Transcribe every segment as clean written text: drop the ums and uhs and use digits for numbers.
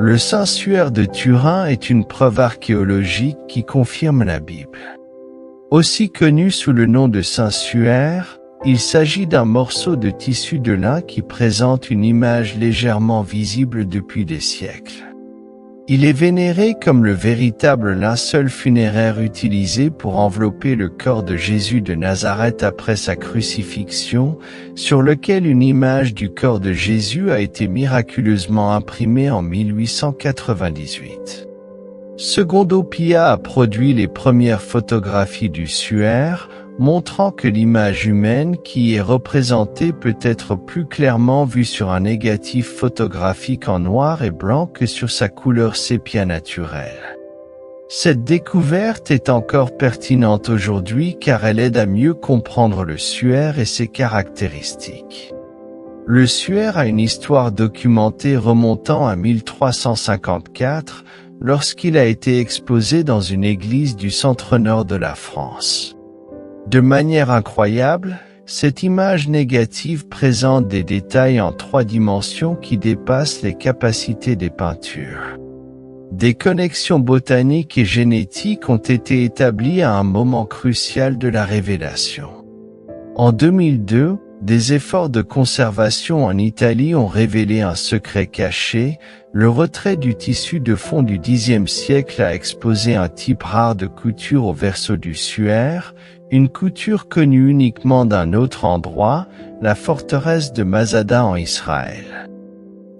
Le Saint-Suaire de Turin est une preuve archéologique qui confirme la Bible. Aussi connu sous le nom de Saint-Suaire, il s'agit d'un morceau de tissu de lin qui présente une image légèrement visible depuis des siècles. Il est vénéré comme le véritable linceul funéraire utilisé pour envelopper le corps de Jésus de Nazareth après sa crucifixion, sur lequel une image du corps de Jésus a été miraculeusement imprimée en 1898. Secondo Pia a produit les premières photographies du suaire, montrant que l'image humaine qui y est représentée peut être plus clairement vue sur un négatif photographique en noir et blanc que sur sa couleur sépia naturelle. Cette découverte est encore pertinente aujourd'hui car elle aide à mieux comprendre le suaire et ses caractéristiques. Le suaire a une histoire documentée remontant à 1354, lorsqu'il a été exposé dans une église du centre-nord de la France. De manière incroyable, cette image négative présente des détails en 3 dimensions qui dépassent les capacités des peintures. Des connexions botaniques et génétiques ont été établies à un moment crucial de la révélation. En 2002, des efforts de conservation en Italie ont révélé un secret caché. Le retrait du tissu de fond du Xe siècle a exposé un type rare de couture au verso du suaire, une couture connue uniquement d'un autre endroit, la forteresse de Masada en Israël.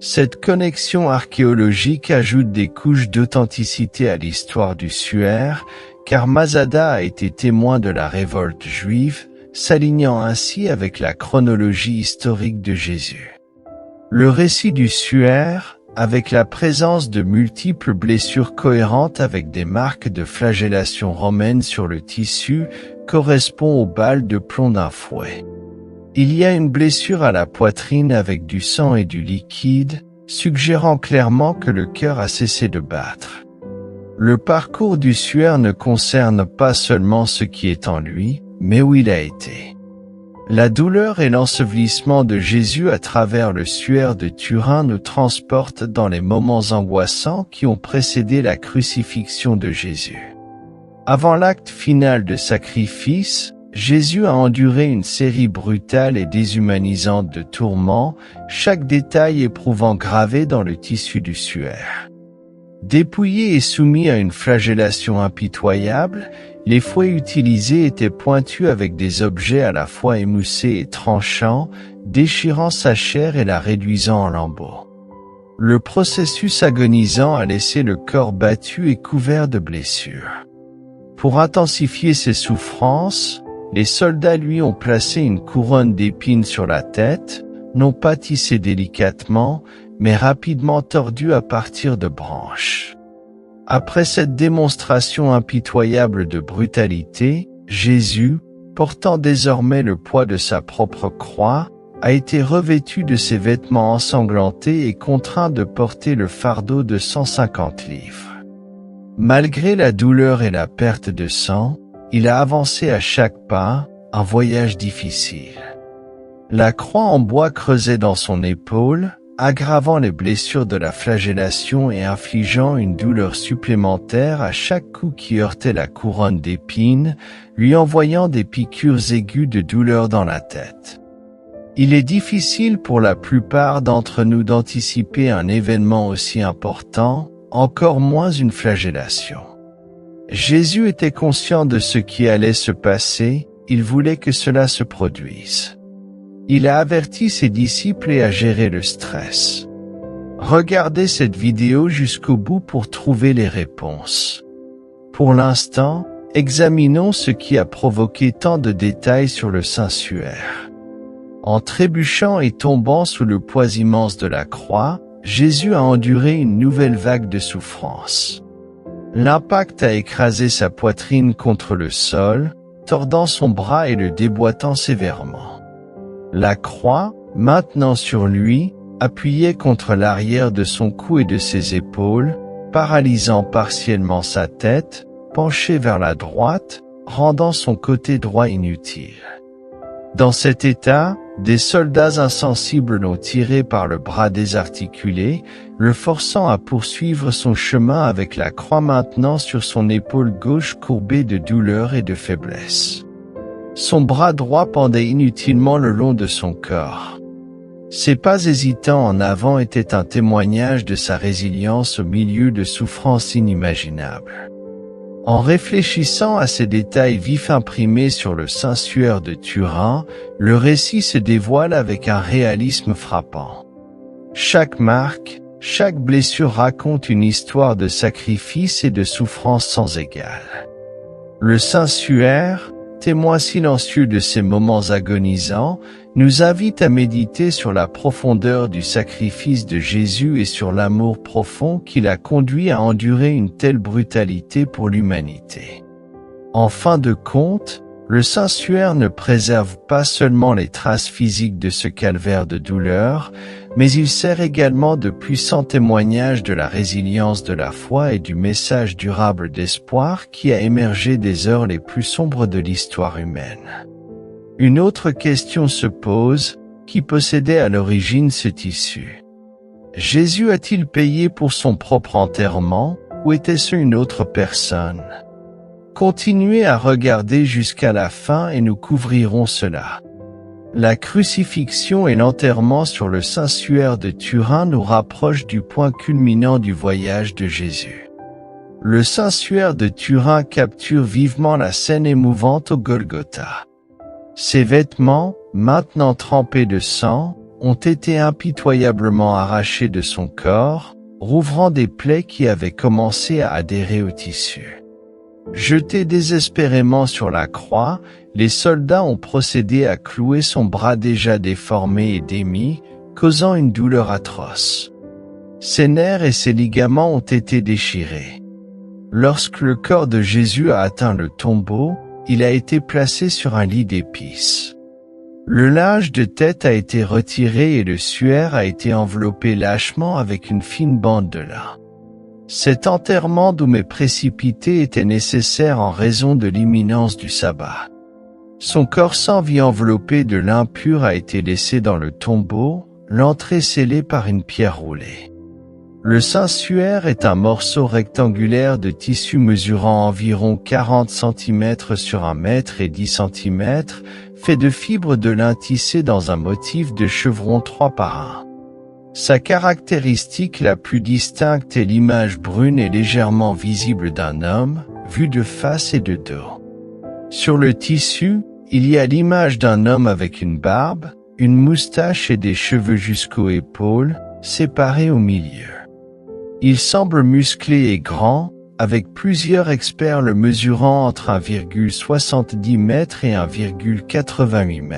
Cette connexion archéologique ajoute des couches d'authenticité à l'histoire du suaire, car Masada a été témoin de la révolte juive, s'alignant ainsi avec la chronologie historique de Jésus. Le récit du suaire, avec la présence de multiples blessures cohérentes avec des marques de flagellation romaine sur le tissu, correspond aux balles de plomb d'un fouet. Il y a une blessure à la poitrine avec du sang et du liquide, suggérant clairement que le cœur a cessé de battre. Le parcours du suaire ne concerne pas seulement ce qui est en lui, mais où il a été. La douleur et l'ensevelissement de Jésus à travers le suaire de Turin nous transportent dans les moments angoissants qui ont précédé la crucifixion de Jésus. Avant l'acte final de sacrifice, Jésus a enduré une série brutale et déshumanisante de tourments, chaque détail éprouvant gravé dans le tissu du suaire. Dépouillé et soumis à une flagellation impitoyable, les fouets utilisés étaient pointus avec des objets à la fois émoussés et tranchants, déchirant sa chair et la réduisant en lambeaux. Le processus agonisant a laissé le corps battu et couvert de blessures. Pour intensifier ses souffrances, les soldats lui ont placé une couronne d'épines sur la tête, non pas tissée délicatement, mais rapidement tordue à partir de branches. Après cette démonstration impitoyable de brutalité, Jésus, portant désormais le poids de sa propre croix, a été revêtu de ses vêtements ensanglantés et contraint de porter le fardeau de 150 livres. Malgré la douleur et la perte de sang, il a avancé à chaque pas, un voyage difficile. La croix en bois creusait dans son épaule, aggravant les blessures de la flagellation et infligeant une douleur supplémentaire à chaque coup qui heurtait la couronne d'épines, lui envoyant des piqûres aiguës de douleur dans la tête. Il est difficile pour la plupart d'entre nous d'anticiper un événement aussi important, encore moins une flagellation. Jésus était conscient de ce qui allait se passer, il voulait que cela se produise. Il a averti ses disciples et a géré le stress. Regardez cette vidéo jusqu'au bout pour trouver les réponses. Pour l'instant, examinons ce qui a provoqué tant de détails sur le Saint-Suaire. En trébuchant et tombant sous le poids immense de la croix, Jésus a enduré une nouvelle vague de souffrance. L'impact a écrasé sa poitrine contre le sol, tordant son bras et le déboîtant sévèrement. La croix, maintenant sur lui, appuyait contre l'arrière de son cou et de ses épaules, paralysant partiellement sa tête, penchée vers la droite, rendant son côté droit inutile. Dans cet état, des soldats insensibles l'ont tiré par le bras désarticulé, le forçant à poursuivre son chemin avec la croix maintenant sur son épaule gauche courbée de douleur et de faiblesse. Son bras droit pendait inutilement le long de son corps. Ses pas hésitants en avant étaient un témoignage de sa résilience au milieu de souffrances inimaginables. En réfléchissant à ces détails vifs imprimés sur le saint suaire de Turin, le récit se dévoile avec un réalisme frappant. Chaque marque, chaque blessure raconte une histoire de sacrifice et de souffrance sans égale. Le saint suaire, témoin silencieux de ces moments agonisants, nous invite à méditer sur la profondeur du sacrifice de Jésus et sur l'amour profond qui l'a conduit à endurer une telle brutalité pour l'humanité. En fin de compte, le saint suaire ne préserve pas seulement les traces physiques de ce calvaire de douleur, mais il sert également de puissant témoignage de la résilience de la foi et du message durable d'espoir qui a émergé des heures les plus sombres de l'histoire humaine. Une autre question se pose, qui possédait à l'origine ce tissu? Jésus a-t-il payé pour son propre enterrement, ou était-ce une autre personne? Continuez à regarder jusqu'à la fin et nous couvrirons cela. La crucifixion et l'enterrement sur le saint suaire de Turin nous rapprochent du point culminant du voyage de Jésus. Le saint suaire de Turin capture vivement la scène émouvante au Golgotha. Ses vêtements, maintenant trempés de sang, ont été impitoyablement arrachés de son corps, rouvrant des plaies qui avaient commencé à adhérer au tissu. Jeté désespérément sur la croix, les soldats ont procédé à clouer son bras déjà déformé et démis, causant une douleur atroce. Ses nerfs et ses ligaments ont été déchirés. Lorsque le corps de Jésus a atteint le tombeau, il a été placé sur un lit d'épices. Le linge de tête a été retiré et le suaire a été enveloppé lâchement avec une fine bande de lin. Cet enterrement doux mais précipité était nécessaire en raison de l'imminence du sabbat. Son corps sans vie enveloppé de lin pur a été laissé dans le tombeau, l'entrée scellée par une pierre roulée. Le saint suaire est un morceau rectangulaire de tissu mesurant environ 40 cm sur 1 mètre et 10 cm, fait de fibres de lin tissées dans un motif de chevron 3 par 1. Sa caractéristique la plus distincte est l'image brune et légèrement visible d'un homme, vu de face et de dos. Sur le tissu, il y a l'image d'un homme avec une barbe, une moustache et des cheveux jusqu'aux épaules, séparés au milieu. Il semble musclé et grand, avec plusieurs experts le mesurant entre 1,70 m et 1,88 m.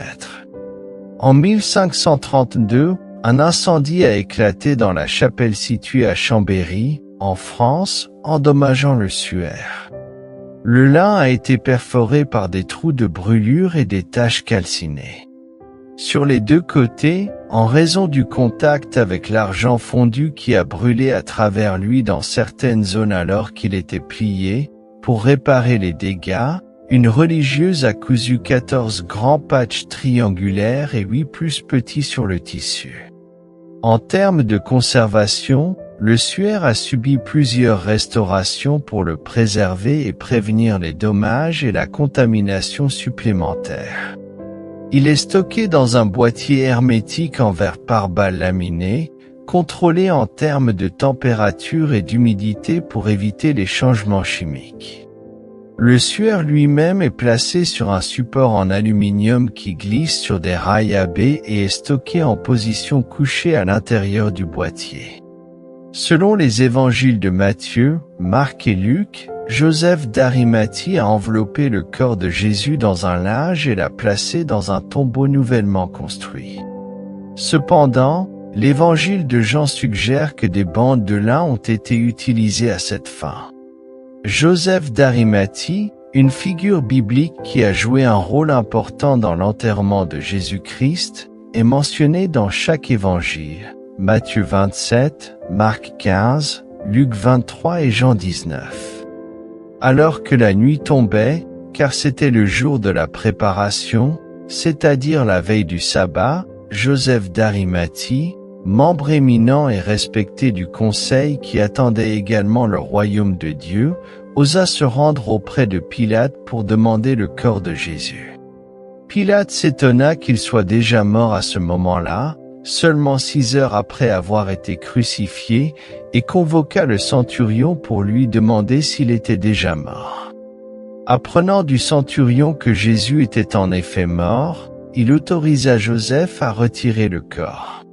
En 1532, un incendie a éclaté dans la chapelle située à Chambéry, en France, endommageant le suaire. Le lin a été perforé par des trous de brûlure et des taches calcinées. Sur les deux côtés, en raison du contact avec l'argent fondu qui a brûlé à travers lui dans certaines zones alors qu'il était plié, pour réparer les dégâts, une religieuse a cousu 14 grands patchs triangulaires et 8 plus petits sur le tissu. En termes de conservation, le suaire a subi plusieurs restaurations pour le préserver et prévenir les dommages et la contamination supplémentaire. Il est stocké dans un boîtier hermétique en verre pare-balles laminé, contrôlé en termes de température et d'humidité pour éviter les changements chimiques. Le suaire lui-même est placé sur un support en aluminium qui glisse sur des rails à baies et est stocké en position couchée à l'intérieur du boîtier. Selon les évangiles de Matthieu, Marc et Luc, Joseph d'Arimathie a enveloppé le corps de Jésus dans un linge et l'a placé dans un tombeau nouvellement construit. Cependant, l'évangile de Jean suggère que des bandes de lin ont été utilisées à cette fin. Joseph d'Arimathie, une figure biblique qui a joué un rôle important dans l'enterrement de Jésus-Christ, est mentionné dans chaque évangile, Matthieu 27, Marc 15, Luc 23 et Jean 19. Alors que la nuit tombait, car c'était le jour de la préparation, c'est-à-dire la veille du sabbat, Joseph d'Arimathie, membre éminent et respecté du conseil qui attendait également le royaume de Dieu, osa se rendre auprès de Pilate pour demander le corps de Jésus. Pilate s'étonna qu'il soit déjà mort à ce moment-là, seulement 6 heures après avoir été crucifié, et convoqua le centurion pour lui demander s'il était déjà mort. Apprenant du centurion que Jésus était en effet mort, il autorisa Joseph à retirer le corps.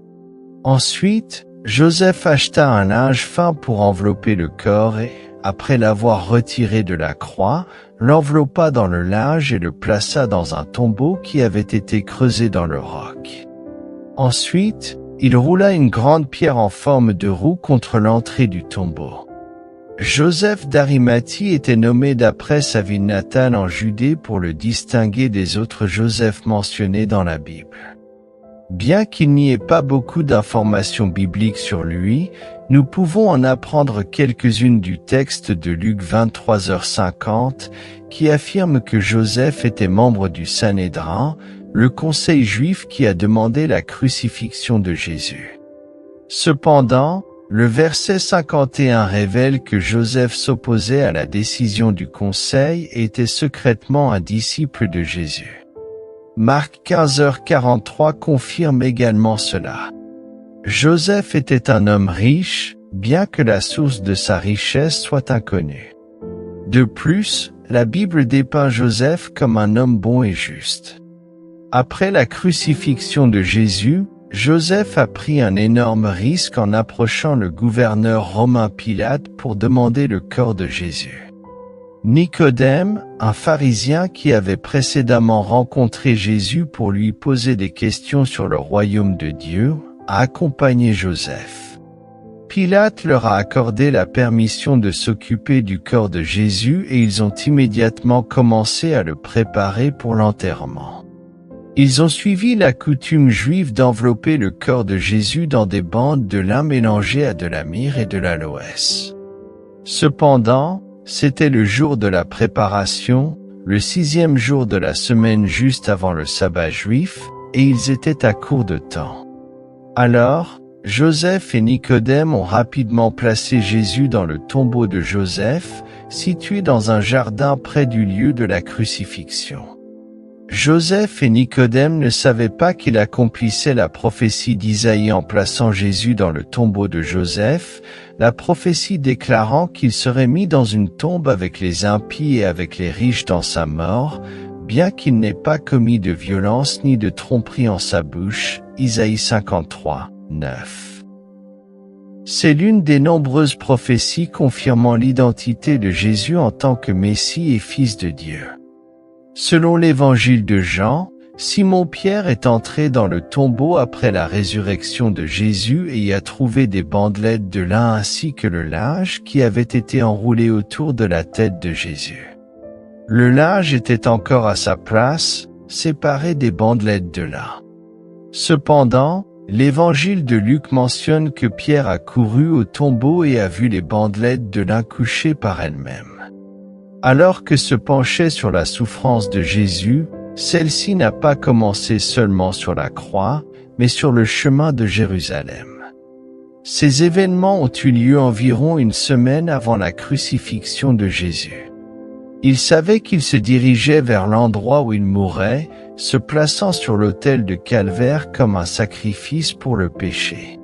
Ensuite, Joseph acheta un linge fin pour envelopper le corps et, après l'avoir retiré de la croix, l'enveloppa dans le linge et le plaça dans un tombeau qui avait été creusé dans le roc. Ensuite, il roula une grande pierre en forme de roue contre l'entrée du tombeau. Joseph d'Arimathie était nommé d'après sa ville natale en Judée pour le distinguer des autres Joseph mentionnés dans la Bible. Bien qu'il n'y ait pas beaucoup d'informations bibliques sur lui, nous pouvons en apprendre quelques-unes du texte de Luc 23h50 qui affirme que Joseph était membre du Sanhédrin, le conseil juif qui a demandé la crucifixion de Jésus. Cependant, le verset 51 révèle que Joseph s'opposait à la décision du conseil et était secrètement un disciple de Jésus. Marc 15h43 confirme également cela. Joseph était un homme riche, bien que la source de sa richesse soit inconnue. De plus, la Bible dépeint Joseph comme un homme bon et juste. Après la crucifixion de Jésus, Joseph a pris un énorme risque en approchant le gouverneur romain Pilate pour demander le corps de Jésus. Nicodème, un pharisien qui avait précédemment rencontré Jésus pour lui poser des questions sur le royaume de Dieu, a accompagné Joseph. Pilate leur a accordé la permission de s'occuper du corps de Jésus et ils ont immédiatement commencé à le préparer pour l'enterrement. Ils ont suivi la coutume juive d'envelopper le corps de Jésus dans des bandes de lin mélangées à de la myrrhe et de l'aloès. Cependant, c'était le jour de la préparation, le 6e jour de la semaine juste avant le sabbat juif, et ils étaient à court de temps. Alors, Joseph et Nicodème ont rapidement placé Jésus dans le tombeau de Joseph, situé dans un jardin près du lieu de la crucifixion. Joseph et Nicodème ne savaient pas qu'il accomplissait la prophétie d'Isaïe en plaçant Jésus dans le tombeau de Joseph, la prophétie déclarant qu'il serait mis dans une tombe avec les impies et avec les riches dans sa mort, bien qu'il n'ait pas commis de violence ni de tromperie en sa bouche, Isaïe 53, 9. C'est l'une des nombreuses prophéties confirmant l'identité de Jésus en tant que Messie et Fils de Dieu. Selon l'évangile de Jean, Simon-Pierre est entré dans le tombeau après la résurrection de Jésus et y a trouvé des bandelettes de lin ainsi que le linge qui avait été enroulé autour de la tête de Jésus. Le linge était encore à sa place, séparé des bandelettes de lin. Cependant, l'évangile de Luc mentionne que Pierre a couru au tombeau et a vu les bandelettes de lin couchées par elles-mêmes. Alors que se penchait sur la souffrance de Jésus, celle-ci n'a pas commencé seulement sur la croix, mais sur le chemin de Jérusalem. Ces événements ont eu lieu environ une semaine avant la crucifixion de Jésus. Il savait qu'il se dirigeait vers l'endroit où il mourrait, se plaçant sur l'autel de Calvaire comme un sacrifice pour le péché.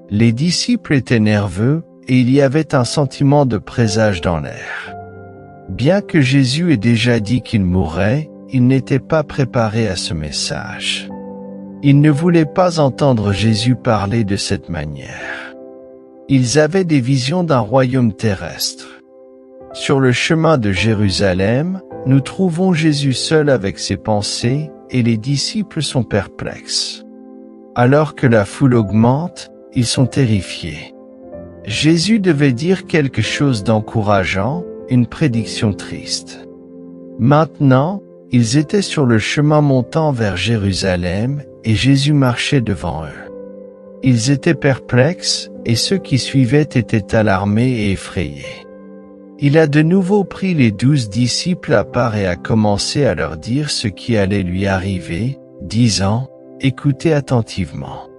Les disciples étaient nerveux, et il y avait un sentiment de présage dans l'air. Bien que Jésus ait déjà dit qu'il mourrait, ils n'étaient pas préparés à ce message. Ils ne voulaient pas entendre Jésus parler de cette manière. Ils avaient des visions d'un royaume terrestre. Sur le chemin de Jérusalem, nous trouvons Jésus seul avec ses pensées, et les disciples sont perplexes. Alors que la foule augmente, ils sont terrifiés. Jésus devait dire quelque chose d'encourageant, une prédiction triste. Maintenant, ils étaient sur le chemin montant vers Jérusalem, et Jésus marchait devant eux. Ils étaient perplexes, et ceux qui suivaient étaient alarmés et effrayés. Il a de nouveau pris les 12 disciples à part et a commencé à leur dire ce qui allait lui arriver, disant, « Écoutez attentivement.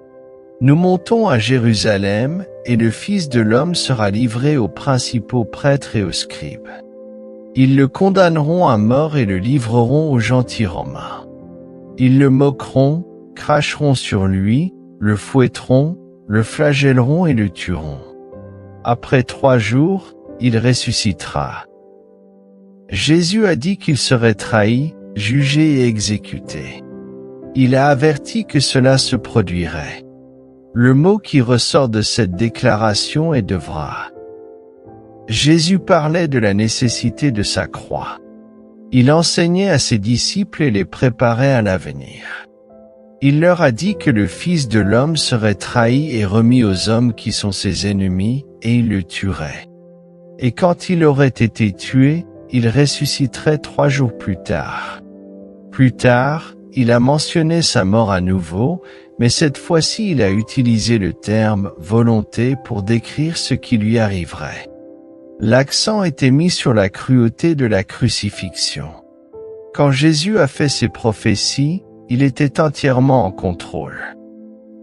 Nous montons à Jérusalem, et le Fils de l'homme sera livré aux principaux prêtres et aux scribes. Ils le condamneront à mort et le livreront aux gentils romains. Ils le moqueront, cracheront sur lui, le fouetteront, le flagelleront et le tueront. Après 3 jours, il ressuscitera. » Jésus a dit qu'il serait trahi, jugé et exécuté. Il a averti que cela se produirait. Le mot qui ressort de cette déclaration est « devra ». Jésus parlait de la nécessité de sa croix. Il enseignait à ses disciples et les préparait à l'avenir. Il leur a dit que le Fils de l'homme serait trahi et remis aux hommes qui sont ses ennemis, et il le tuerait. Et quand il aurait été tué, il ressusciterait 3 jours plus tard. Plus tard, il a mentionné sa mort à nouveau, mais cette fois-ci il a utilisé le terme « volonté » pour décrire ce qui lui arriverait. L'accent était mis sur la cruauté de la crucifixion. Quand Jésus a fait ses prophéties, il était entièrement en contrôle.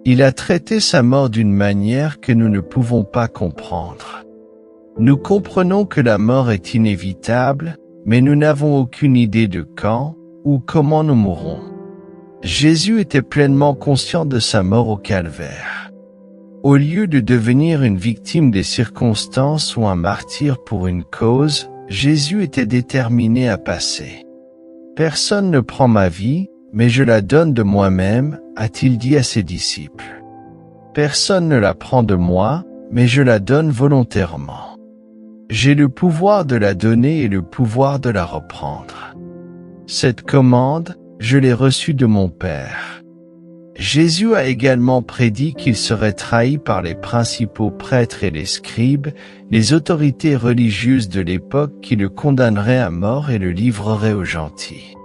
Il a traité sa mort d'une manière que nous ne pouvons pas comprendre. Nous comprenons que la mort est inévitable, mais nous n'avons aucune idée de quand ou comment nous mourrons. Jésus était pleinement conscient de sa mort au calvaire. Au lieu de devenir une victime des circonstances ou un martyr pour une cause, Jésus était déterminé à passer. « Personne ne prend ma vie, mais je la donne de moi-même », a-t-il dit à ses disciples. « Personne ne la prend de moi, mais je la donne volontairement. J'ai le pouvoir de la donner et le pouvoir de la reprendre. Cette commande, je l'ai reçue de mon Père. » Jésus a également prédit qu'il serait trahi par les principaux prêtres et les scribes, les autorités religieuses de l'époque qui le condamneraient à mort et le livreraient aux gentils.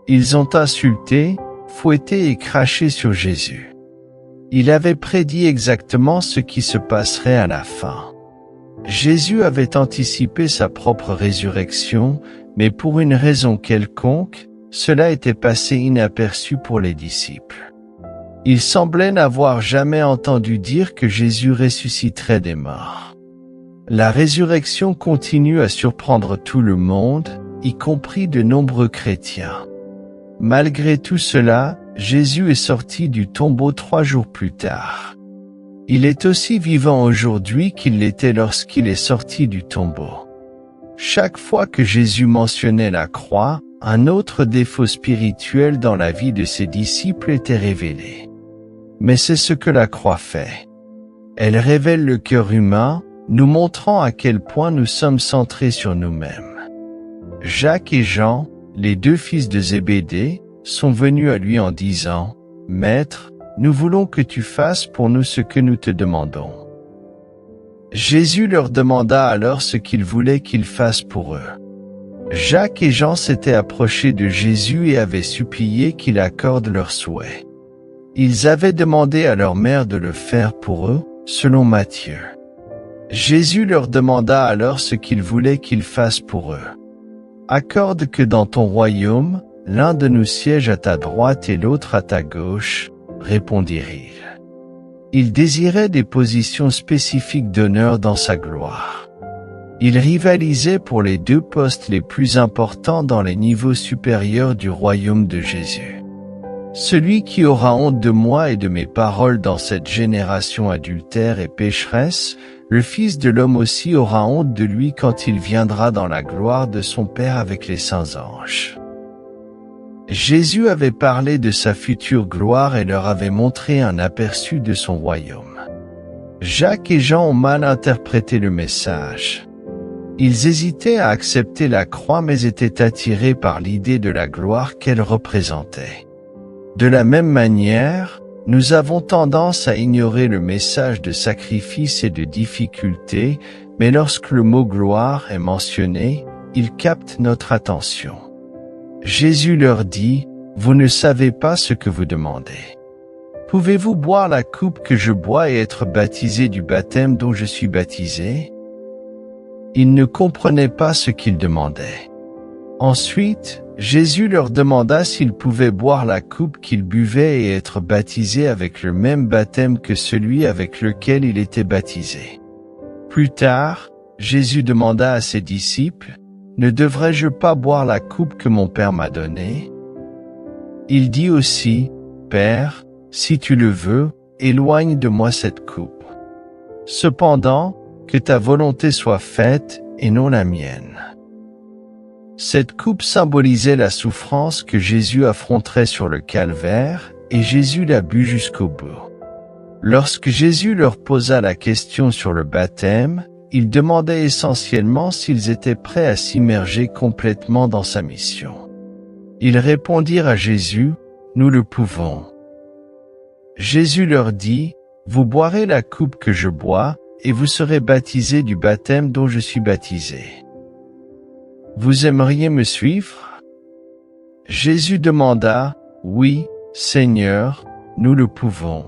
Ils ont insulté, fouetté et craché sur Jésus. Il avait prédit exactement ce qui se passerait à la fin. Jésus avait anticipé sa propre résurrection, mais pour une raison quelconque, cela était passé inaperçu pour les disciples. Ils semblaient n'avoir jamais entendu dire que Jésus ressusciterait des morts. La résurrection continue à surprendre tout le monde, y compris de nombreux chrétiens. Malgré tout cela, Jésus est sorti du tombeau 3 jours plus tard. Il est aussi vivant aujourd'hui qu'il l'était lorsqu'il est sorti du tombeau. Chaque fois que Jésus mentionnait la croix, un autre défaut spirituel dans la vie de ses disciples était révélé. Mais c'est ce que la croix fait. Elle révèle le cœur humain, nous montrant à quel point nous sommes centrés sur nous-mêmes. Jacques et Jean, les 2 fils de Zébédée, sont venus à lui en disant « Maître, nous voulons que tu fasses pour nous ce que nous te demandons. » Jésus leur demanda alors ce qu'ils voulaient qu'il fasse pour eux. Jacques et Jean s'étaient approchés de Jésus et avaient supplié qu'il accorde leurs souhaits. Ils avaient demandé à leur mère de le faire pour eux, selon Matthieu. Jésus leur demanda alors ce qu'ils voulaient qu'il fasse pour eux. « Accorde que dans ton royaume, l'un de nous siège à ta droite et l'autre à ta gauche, » répondirent-ils. Il désirait des positions spécifiques d'honneur dans sa gloire. Il rivalisait pour les 2 postes les plus importants dans les niveaux supérieurs du royaume de Jésus. Celui qui aura honte de moi et de mes paroles dans cette génération adultère et pécheresse, le Fils de l'homme aussi aura honte de lui quand il viendra dans la gloire de son Père avec les saints anges. Jésus avait parlé de sa future gloire et leur avait montré un aperçu de son royaume. Jacques et Jean ont mal interprété le message. Ils hésitaient à accepter la croix mais étaient attirés par l'idée de la gloire qu'elle représentait. De la même manière, nous avons tendance à ignorer le message de sacrifice et de difficulté, mais lorsque le mot gloire est mentionné, il capte notre attention. Jésus leur dit, « Vous ne savez pas ce que vous demandez. Pouvez-vous boire la coupe que je bois et être baptisé du baptême dont je suis baptisé? » Ils ne comprenaient pas ce qu'ils demandaient. Ensuite, Jésus leur demanda s'ils pouvaient boire la coupe qu'ils buvaient et être baptisés avec le même baptême que celui avec lequel il était baptisé. Plus tard, Jésus demanda à ses disciples, « Ne devrais-je pas boire la coupe que mon Père m'a donnée ?» Il dit aussi, « Père, si tu le veux, éloigne de moi cette coupe. Cependant, que ta volonté soit faite et non la mienne. » Cette coupe symbolisait la souffrance que Jésus affronterait sur le calvaire, et Jésus l'a bu jusqu'au bout. Lorsque Jésus leur posa la question sur le baptême, il demandait essentiellement s'ils étaient prêts à s'immerger complètement dans sa mission. Ils répondirent à Jésus, « Nous le pouvons. » Jésus leur dit, « Vous boirez la coupe que je bois, et vous serez baptisés du baptême dont je suis baptisé. Vous aimeriez me suivre ?» Jésus demanda, « Oui, Seigneur, nous le pouvons. »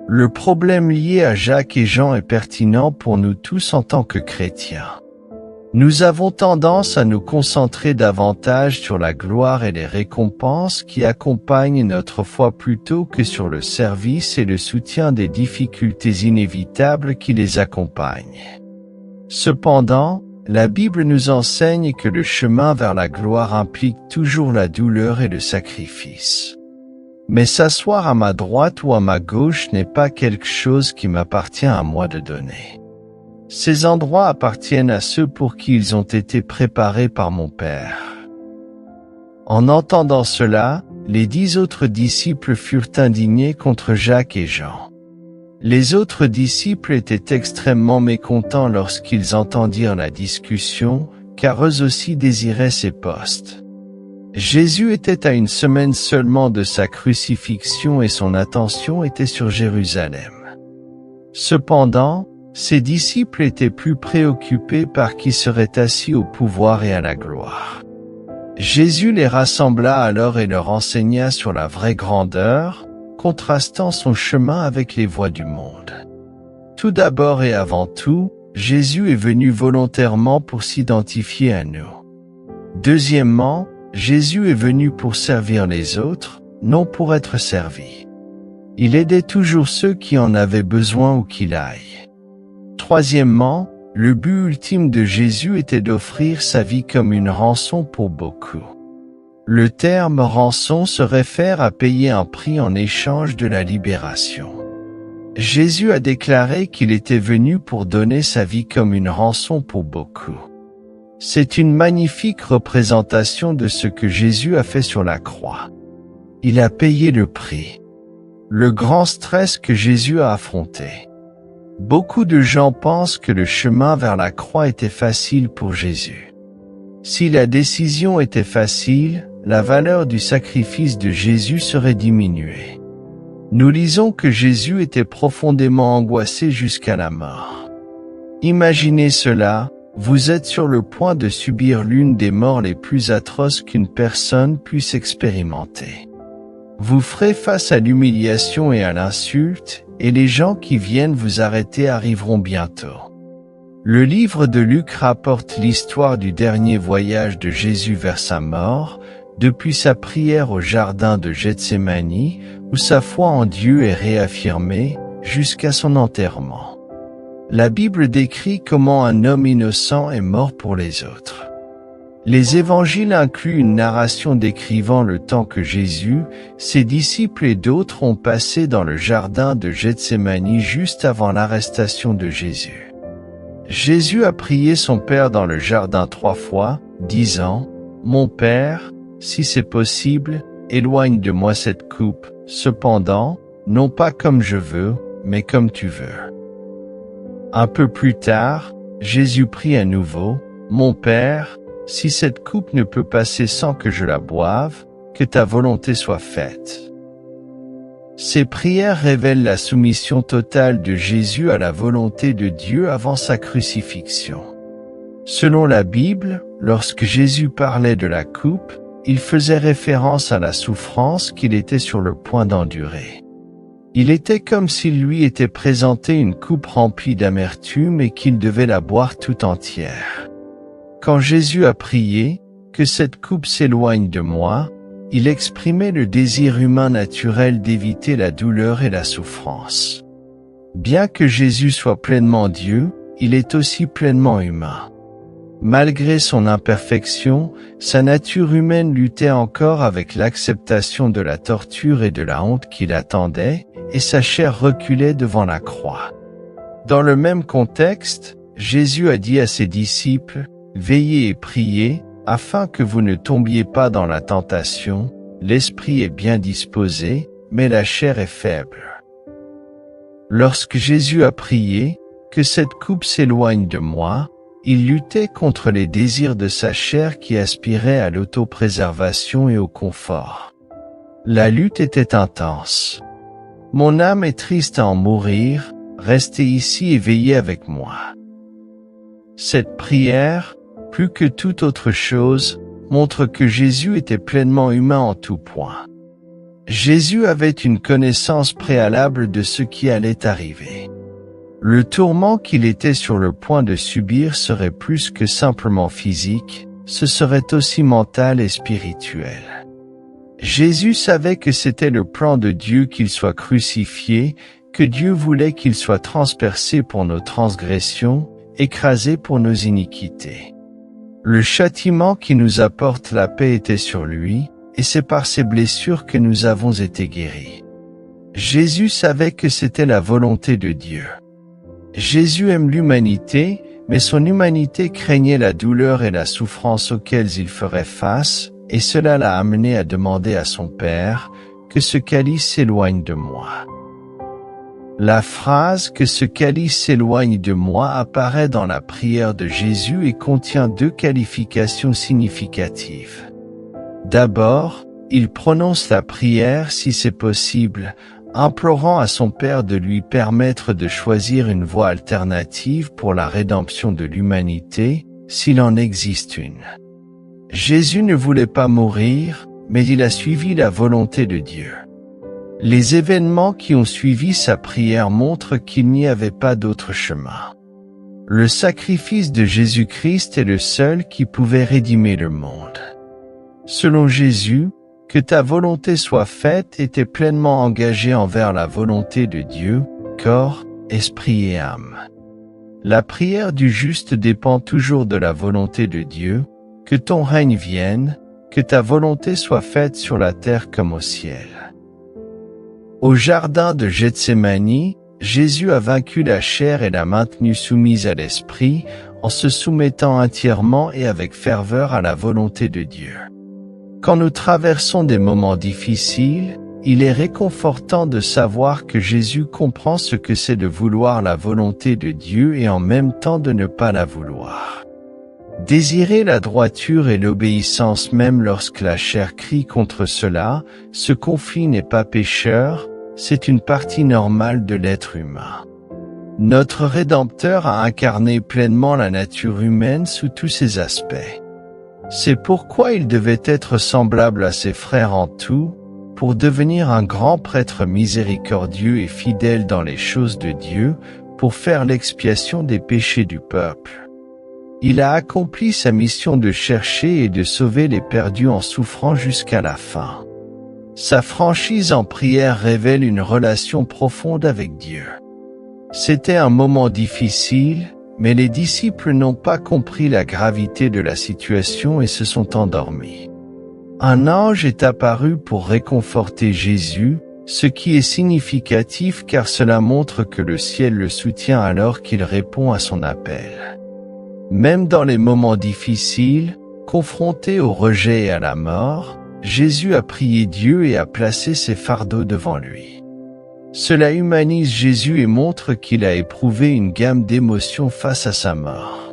Le problème lié à Jacques et Jean est pertinent pour nous tous en tant que chrétiens. Nous avons tendance à nous concentrer davantage sur la gloire et les récompenses qui accompagnent notre foi plutôt que sur le service et le soutien des difficultés inévitables qui les accompagnent. Cependant, la Bible nous enseigne que le chemin vers la gloire implique toujours la douleur et le sacrifice. Mais s'asseoir à ma droite ou à ma gauche n'est pas quelque chose qui m'appartient à moi de donner. Ces endroits appartiennent à ceux pour qui ils ont été préparés par mon Père. En entendant cela, les 10 autres disciples furent indignés contre Jacques et Jean. Les autres disciples étaient extrêmement mécontents lorsqu'ils entendirent la discussion, car eux aussi désiraient ces postes. Jésus était à une semaine seulement de sa crucifixion et son attention était sur Jérusalem. Cependant, ses disciples étaient plus préoccupés par qui serait assis au pouvoir et à la gloire. Jésus les rassembla alors et leur enseigna sur la vraie grandeur, contrastant son chemin avec les voies du monde. Tout d'abord et avant tout, Jésus est venu volontairement pour s'identifier à nous. Deuxièmement, Jésus est venu pour servir les autres, non pour être servi. Il aidait toujours ceux qui en avaient besoin où qu'il aille. Troisièmement, le but ultime de Jésus était d'offrir sa vie comme une rançon pour beaucoup. Le terme rançon se réfère à payer un prix en échange de la libération. Jésus a déclaré qu'il était venu pour donner sa vie comme une rançon pour beaucoup. C'est une magnifique représentation de ce que Jésus a fait sur la croix. Il a payé le prix. Le grand stress que Jésus a affronté. Beaucoup de gens pensent que le chemin vers la croix était facile pour Jésus. Si la décision était facile, la valeur du sacrifice de Jésus serait diminuée. Nous lisons que Jésus était profondément angoissé jusqu'à la mort. Imaginez cela, vous êtes sur le point de subir l'une des morts les plus atroces qu'une personne puisse expérimenter. Vous ferez face à l'humiliation et à l'insulte, et les gens qui viennent vous arrêter arriveront bientôt. Le livre de Luc rapporte l'histoire du dernier voyage de Jésus vers sa mort, depuis sa prière au jardin de Gethsémani, où sa foi en Dieu est réaffirmée, jusqu'à son enterrement. La Bible décrit comment un homme innocent est mort pour les autres. Les évangiles incluent une narration décrivant le temps que Jésus, ses disciples et d'autres ont passé dans le jardin de Gethsémani juste avant l'arrestation de Jésus. Jésus a prié son Père dans le jardin 3 fois, disant, « Mon Père, si c'est possible, éloigne de moi cette coupe, cependant, non pas comme je veux, mais comme tu veux. » Un peu plus tard, Jésus prie à nouveau, « Mon Père, si cette coupe ne peut passer sans que je la boive, que ta volonté soit faite. » Ces prières révèlent la soumission totale de Jésus à la volonté de Dieu avant sa crucifixion. Selon la Bible, lorsque Jésus parlait de la coupe, il faisait référence à la souffrance qu'il était sur le point d'endurer. Il était comme s'il lui était présenté une coupe remplie d'amertume et qu'il devait la boire tout entière. Quand Jésus a prié, que cette coupe s'éloigne de moi, il exprimait le désir humain naturel d'éviter la douleur et la souffrance. Bien que Jésus soit pleinement Dieu, il est aussi pleinement humain. Malgré son imperfection, sa nature humaine luttait encore avec l'acceptation de la torture et de la honte qui l'attendait, et sa chair reculait devant la croix. Dans le même contexte, Jésus a dit à ses disciples, « Veillez et priez, afin que vous ne tombiez pas dans la tentation, l'esprit est bien disposé, mais la chair est faible. » Lorsque Jésus a prié, « Que cette coupe s'éloigne de moi », il luttait contre les désirs de sa chair qui aspiraient à l'autopréservation et au confort. La lutte était intense. « Mon âme est triste à en mourir, restez ici et veillez avec moi. » Cette prière, plus que toute autre chose, montre que Jésus était pleinement humain en tout point. Jésus avait une connaissance préalable de ce qui allait arriver. Le tourment qu'il était sur le point de subir serait plus que simplement physique, ce serait aussi mental et spirituel. Jésus savait que c'était le plan de Dieu qu'il soit crucifié, que Dieu voulait qu'il soit transpercé pour nos transgressions, écrasé pour nos iniquités. Le châtiment qui nous apporte la paix était sur lui, et c'est par ses blessures que nous avons été guéris. Jésus savait que c'était la volonté de Dieu. Jésus aime l'humanité, mais son humanité craignait la douleur et la souffrance auxquelles il ferait face, et cela l'a amené à demander à son Père que ce calice s'éloigne de moi. La phrase « que ce calice s'éloigne de moi » apparaît dans la prière de Jésus et contient deux qualifications significatives. D'abord, il prononce la prière si c'est possible, implorant à son Père de lui permettre de choisir une voie alternative pour la rédemption de l'humanité, s'il en existe une. Jésus ne voulait pas mourir, mais il a suivi la volonté de Dieu. Les événements qui ont suivi sa prière montrent qu'il n'y avait pas d'autre chemin. Le sacrifice de Jésus-Christ est le seul qui pouvait rédimer le monde. Selon Jésus, que ta volonté soit faite était pleinement engagé envers la volonté de Dieu, corps, esprit et âme. La prière du juste dépend toujours de la volonté de Dieu, que ton règne vienne, que ta volonté soit faite sur la terre comme au ciel. Au jardin de Gethsémani, Jésus a vaincu la chair et l'a maintenue soumise à l'esprit, en se soumettant entièrement et avec ferveur à la volonté de Dieu. Quand nous traversons des moments difficiles, il est réconfortant de savoir que Jésus comprend ce que c'est de vouloir la volonté de Dieu et en même temps de ne pas la vouloir. Désirer la droiture et l'obéissance même lorsque la chair crie contre cela, ce conflit n'est pas pécheur, c'est une partie normale de l'être humain. Notre Rédempteur a incarné pleinement la nature humaine sous tous ses aspects. C'est pourquoi il devait être semblable à ses frères en tout, pour devenir un grand prêtre miséricordieux et fidèle dans les choses de Dieu, pour faire l'expiation des péchés du peuple. Il a accompli sa mission de chercher et de sauver les perdus en souffrant jusqu'à la fin. Sa franchise en prière révèle une relation profonde avec Dieu. C'était un moment difficile, mais les disciples n'ont pas compris la gravité de la situation et se sont endormis. Un ange est apparu pour réconforter Jésus, ce qui est significatif car cela montre que le ciel le soutient alors qu'il répond à son appel. Même dans les moments difficiles, confronté au rejet et à la mort, Jésus a prié Dieu et a placé ses fardeaux devant lui. Cela humanise Jésus et montre qu'il a éprouvé une gamme d'émotions face à sa mort.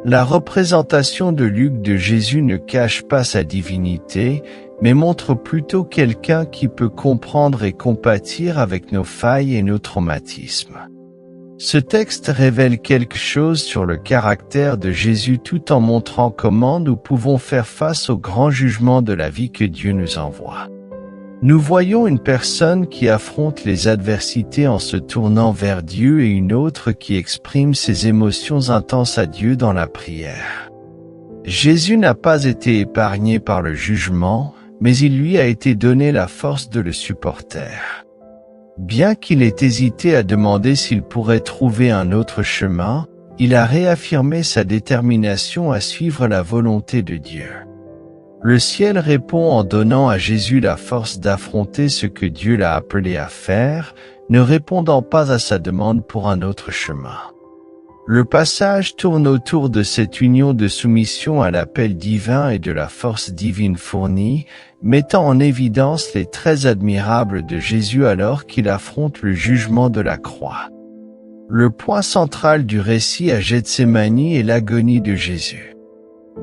La représentation de Luc de Jésus ne cache pas sa divinité, mais montre plutôt quelqu'un qui peut comprendre et compatir avec nos failles et nos traumatismes. Ce texte révèle quelque chose sur le caractère de Jésus tout en montrant comment nous pouvons faire face au grand jugement de la vie que Dieu nous envoie. Nous voyons une personne qui affronte les adversités en se tournant vers Dieu et une autre qui exprime ses émotions intenses à Dieu dans la prière. Jésus n'a pas été épargné par le jugement, mais il lui a été donné la force de le supporter. Bien qu'il ait hésité à demander s'il pourrait trouver un autre chemin, il a réaffirmé sa détermination à suivre la volonté de Dieu. Le ciel répond en donnant à Jésus la force d'affronter ce que Dieu l'a appelé à faire, ne répondant pas à sa demande pour un autre chemin. Le passage tourne autour de cette union de soumission à l'appel divin et de la force divine fournie, mettant en évidence les traits admirables de Jésus alors qu'il affronte le jugement de la croix. Le point central du récit à Gethsémani est l'agonie de Jésus.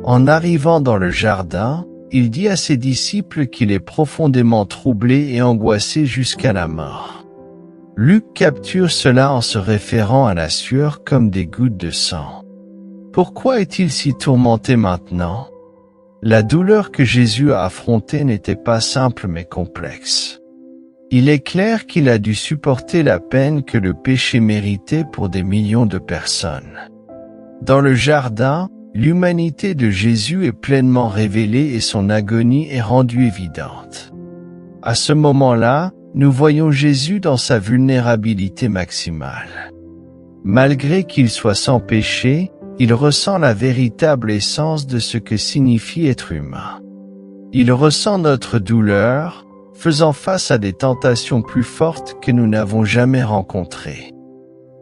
En arrivant dans le jardin, il dit à ses disciples qu'il est profondément troublé et angoissé jusqu'à la mort. Luc capture cela en se référant à la sueur comme des gouttes de sang. Pourquoi est-il si tourmenté maintenant? La douleur que Jésus a affrontée n'était pas simple mais complexe. Il est clair qu'il a dû supporter la peine que le péché méritait pour des millions de personnes. Dans le jardin, l'humanité de Jésus est pleinement révélée et son agonie est rendue évidente. À ce moment-là, nous voyons Jésus dans sa vulnérabilité maximale. Malgré qu'il soit sans péché, il ressent la véritable essence de ce que signifie être humain. Il ressent notre douleur, faisant face à des tentations plus fortes que nous n'avons jamais rencontrées.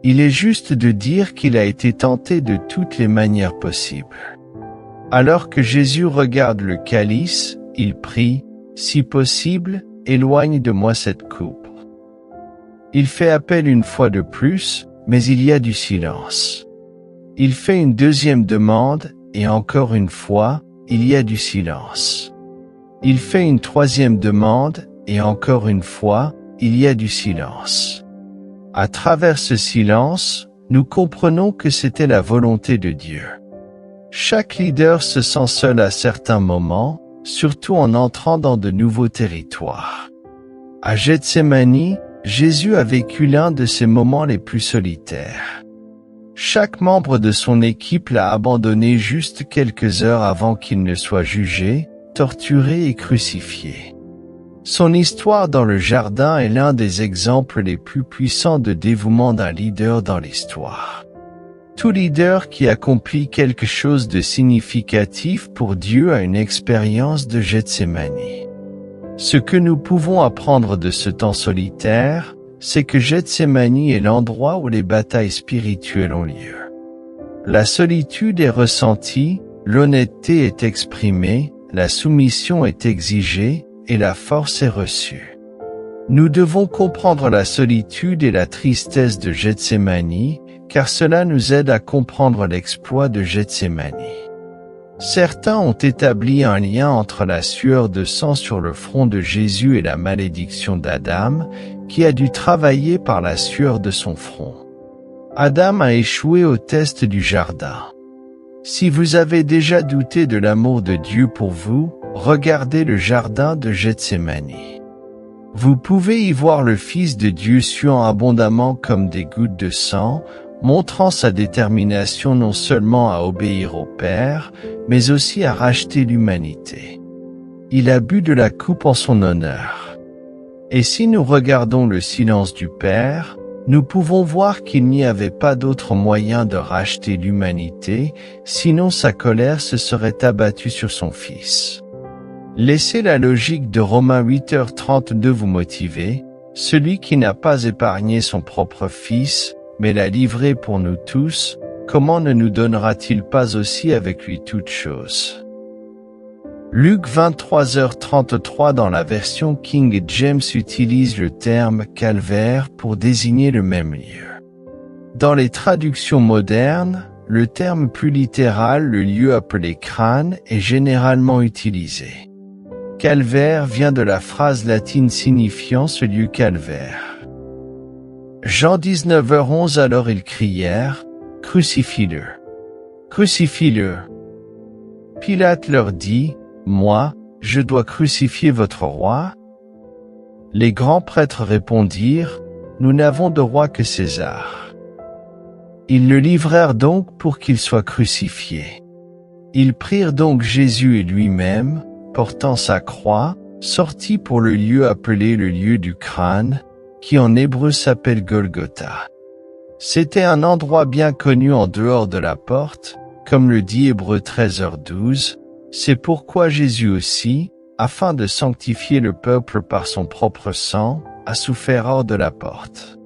Il est juste de dire qu'il a été tenté de toutes les manières possibles. Alors que Jésus regarde le calice, il prie, « Si possible, éloigne de moi cette coupe. » Il fait appel une fois de plus, mais il y a du silence. Il fait une deuxième demande, et encore une fois, il y a du silence. Il fait une troisième demande, et encore une fois, il y a du silence. À travers ce silence, nous comprenons que c'était la volonté de Dieu. Chaque leader se sent seul à certains moments, surtout en entrant dans de nouveaux territoires. À Gethsémani, Jésus a vécu l'un de ses moments les plus solitaires. Chaque membre de son équipe l'a abandonné juste quelques heures avant qu'il ne soit jugé, torturé et crucifié. Son histoire dans le jardin est l'un des exemples les plus puissants de dévouement d'un leader dans l'histoire. Tout leader qui accomplit quelque chose de significatif pour Dieu a une expérience de Gethsémani. Ce que nous pouvons apprendre de ce temps solitaire, c'est que Gethsémani est l'endroit où les batailles spirituelles ont lieu. La solitude est ressentie, l'honnêteté est exprimée, la soumission est exigée, et la force est reçue. Nous devons comprendre la solitude et la tristesse de Gethsémani, car cela nous aide à comprendre l'exploit de Gethsémani. Certains ont établi un lien entre la sueur de sang sur le front de Jésus et la malédiction d'Adam, qui a dû travailler par la sueur de son front. Adam a échoué au test du jardin. Si vous avez déjà douté de l'amour de Dieu pour vous, regardez le jardin de Gethsémani. Vous pouvez y voir le Fils de Dieu suant abondamment comme des gouttes de sang, montrant sa détermination non seulement à obéir au Père, mais aussi à racheter l'humanité. Il a bu de la coupe en son honneur. Et si nous regardons le silence du Père, nous pouvons voir qu'il n'y avait pas d'autre moyen de racheter l'humanité, sinon sa colère se serait abattue sur son Fils. Laissez la logique de Romains 8h32 vous motiver, celui qui n'a pas épargné son propre Fils, mais l'a livré pour nous tous, comment ne nous donnera-t-il pas aussi avec lui toutes choses? Luc 23h33 dans la version King James utilise le terme « calvaire » pour désigner le même lieu. Dans les traductions modernes, le terme plus littéral, le lieu appelé crâne, est généralement utilisé. Calvaire vient de la phrase latine signifiant ce lieu calvaire. Jean 19h11 alors ils crièrent, « Crucifie-le! Crucifie-le » Pilate leur dit, « Moi, je dois crucifier votre roi ?» Les grands prêtres répondirent, « Nous n'avons de roi que César. » Ils le livrèrent donc pour qu'il soit crucifié. Ils prirent donc Jésus et lui-même, portant sa croix, sortit pour le lieu appelé le lieu du crâne, qui en hébreu s'appelle Golgotha. C'était un endroit bien connu en dehors de la porte, comme le dit Hébreux 13h12, c'est pourquoi Jésus aussi, afin de sanctifier le peuple par son propre sang, a souffert hors de la porte.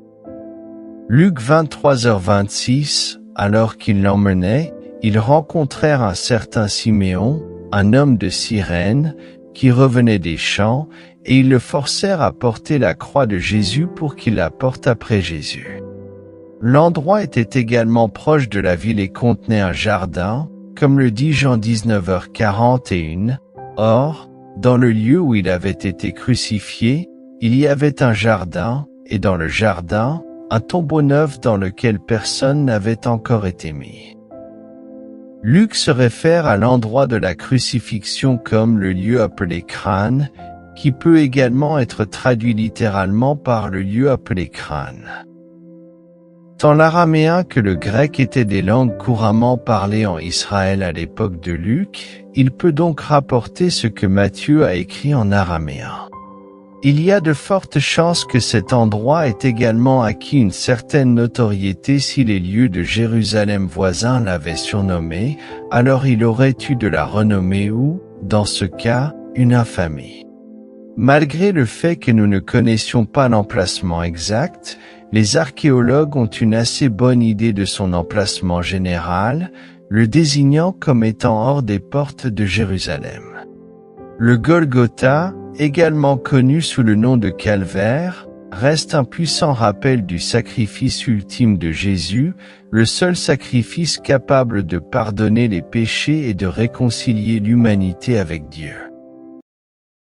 Luc 23h26, alors qu'ils l'emmenaient, ils rencontrèrent un certain Siméon, un homme de Cyrène, qui revenait des champs, et ils le forcèrent à porter la croix de Jésus pour qu'il la porte après Jésus. L'endroit était également proche de la ville et contenait un jardin, comme le dit Jean 19h41. Or, dans le lieu où il avait été crucifié, il y avait un jardin, et dans le jardin, un tombeau neuf dans lequel personne n'avait encore été mis. Luc se réfère à l'endroit de la crucifixion comme le lieu appelé crâne, qui peut également être traduit littéralement par le lieu appelé crâne. Tant l'araméen que le grec étaient des langues couramment parlées en Israël à l'époque de Luc, il peut donc rapporter ce que Matthieu a écrit en araméen. Il y a de fortes chances que cet endroit ait également acquis une certaine notoriété si les lieux de Jérusalem voisins l'avaient surnommé, alors il aurait eu de la renommée ou, dans ce cas, une infamie. Malgré le fait que nous ne connaissions pas l'emplacement exact, les archéologues ont une assez bonne idée de son emplacement général, le désignant comme étant hors des portes de Jérusalem. Le Golgotha, également connu sous le nom de Calvaire, reste un puissant rappel du sacrifice ultime de Jésus, le seul sacrifice capable de pardonner les péchés et de réconcilier l'humanité avec Dieu.